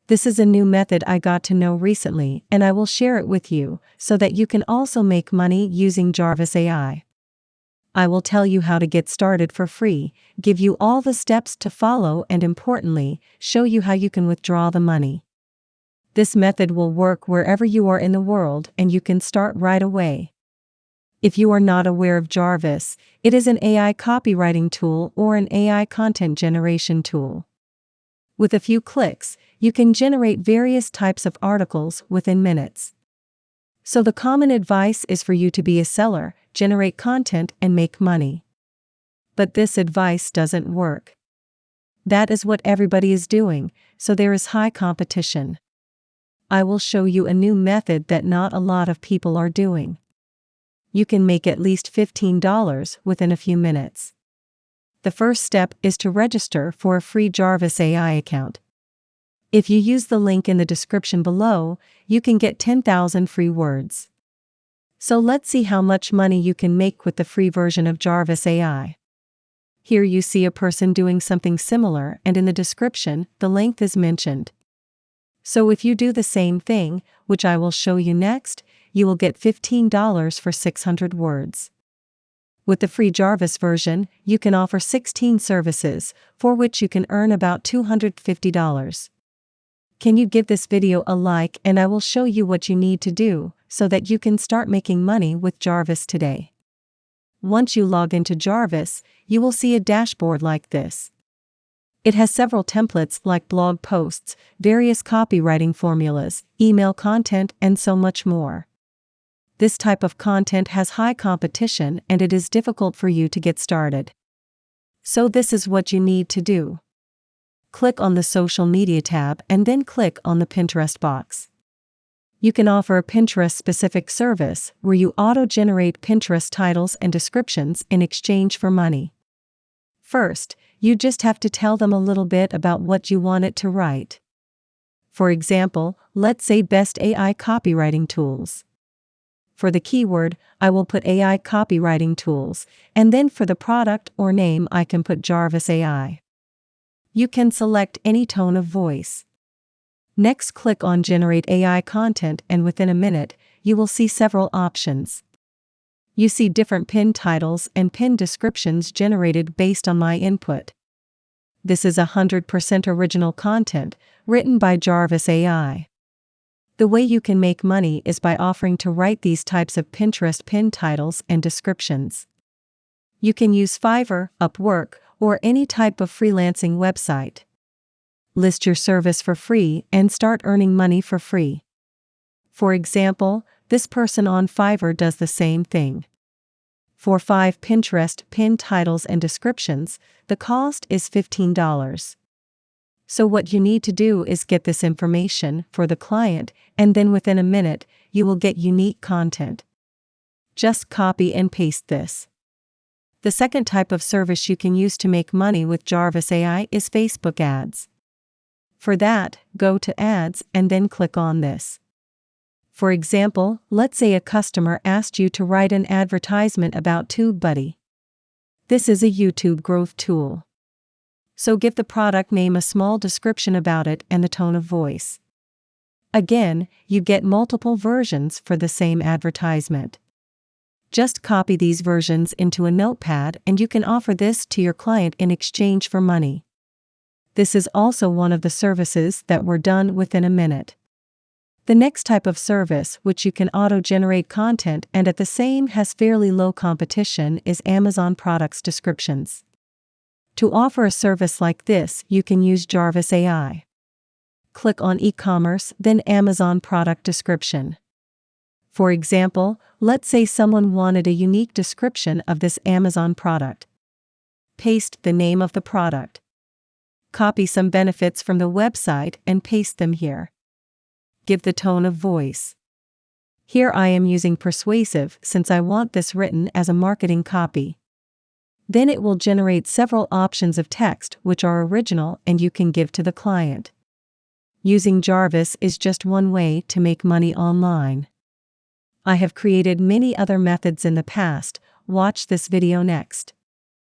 This is a new method I got to know recently, and I will share it with you so that you can also make money using Jarvis.ai. I will tell you how to get started for free, give you all the steps to follow, and importantly, show you how you can withdraw the money. This method will work wherever you are in the world, and you can start right away. If you are not aware of Jarvis, it is an AI copywriting tool or an AI content generation tool. With a few clicks, you can generate various types of articles within minutes. So the common advice is for you to be a seller, generate content, and make money. But this advice doesn't work. That is what everybody is doing, so there is high competition. I will show you a new method that not a lot of people are doing. You can make at least $15 within a few minutes. The first step is to register for a free Jarvis.ai account. If you use the link in the description below, you can get 10,000 free words. So let's see how much money you can make with the free version of Jarvis.ai. Here you see a person doing something similar, and in the description, the link is mentioned. So if you do the same thing, which I will show you next, you will get $15 for 600 words. With the free Jarvis version, you can offer 16 services, for which you can earn about $250. Can you give this video a like, and I will show you what you need to do so that you can start making money with Jarvis today. Once you log into Jarvis, you will see a dashboard like this. It has several templates like blog posts, various copywriting formulas, email content, and so much more. This type of content has high competition, and it is difficult for you to get started. So this is what you need to do. Click on the social media tab and then click on the Pinterest box. You can offer a Pinterest-specific service where you auto-generate Pinterest titles and descriptions in exchange for money. First, you just have to tell them a little bit about what you want it to write. For example, let's say best AI copywriting tools. For the keyword, I will put AI copywriting tools, and then for the product or name I can put Jarvis.ai. You can select any tone of voice. Next, click on Generate AI Content, and within a minute, you will see several options. You see different pin titles and pin descriptions generated based on my input. This is 100% original content, written by Jarvis.ai. The way you can make money is by offering to write these types of Pinterest pin titles and descriptions. You can use Fiverr, Upwork, or any type of freelancing website. List your service for free and start earning money for free. For example, this person on Fiverr does the same thing. For 5 Pinterest pin titles and descriptions, the cost is $15. So what you need to do is get this information for the client, and then within a minute, you will get unique content. Just copy and paste this. The second type of service you can use to make money with Jarvis.ai is Facebook ads. For that, go to Ads and then click on this. For example, let's say a customer asked you to write an advertisement about TubeBuddy. This is a YouTube growth tool. So give the product name a small description about it and the tone of voice. Again, you get multiple versions for the same advertisement. Just copy these versions into a notepad and you can offer this to your client in exchange for money. This is also one of the services that were done within a minute. The next type of service which you can auto-generate content and at the same has fairly low competition is Amazon products descriptions. To offer a service like this, you can use Jarvis.ai. Click on e-commerce, then Amazon product description. For example, let's say someone wanted a unique description of this Amazon product. Paste the name of the product. Copy some benefits from the website and paste them here. Give the tone of voice. Here I am using persuasive since I want this written as a marketing copy. Then it will generate several options of text which are original and you can give to the client. Using Jarvis is just one way to make money online. I have created many other methods in the past. Watch this video next.